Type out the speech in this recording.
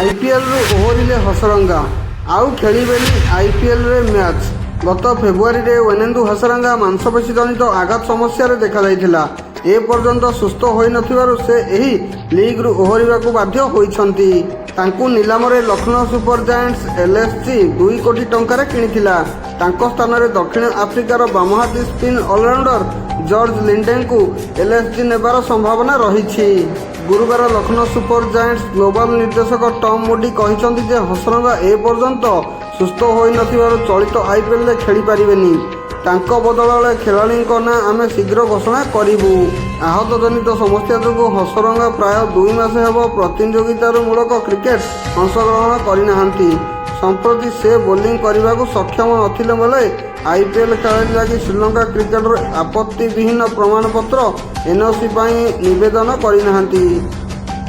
IPL ओहरिले Hasaranga आउ खेलिबेनी IPL रे match. गत फेब्रुआरी रे वेनेंदु हसरंगा मांसपेशी जनित आघात समस्या रे देखा जाइथिला। ए पर्यंत सुस्थ होई नथिबारु से एही लीग रु ओहरिबाकू बाध्य होइछंती। तांकू निलाम रे लखनऊ सुपर जायंट्स एलएसजी 2 कोटी टंका रे किनिथिला। तांको स्थान रे दक्षिण आफ्रिकार बामहाती स्पिन ऑलराउंडर जॉर्ज लिंडे को एलएसजी नेबार संभावना रहिछि। गुरुवार लखनऊ सुपर जायंट्स ग्लोबल निर्देशक टॉम मोडी कहिसंती जे हसरंगा ए पर्यंत सुस्थ होई नथिबारु चलित आईपीएल रे खेली पारिबेनी। तांको बदଳରେ खेलाड़ीଙ୍କ ना आमे शीघ्र घोषणा करिबु। आहत जनित समस्या जोगु हसरंगा प्राय 2 मास हेब प्रतियोगितार मूलक क्रिकेट अंशग्रहण करिनाहांती। संप्रति से बोलिंग करने सक्षम नथिले बेले आईपीएल खेल लगी श्रीलंका क्रिकेटर आपत्ति विहीन प्रमाणपत्र एनओसी नवेदन करना।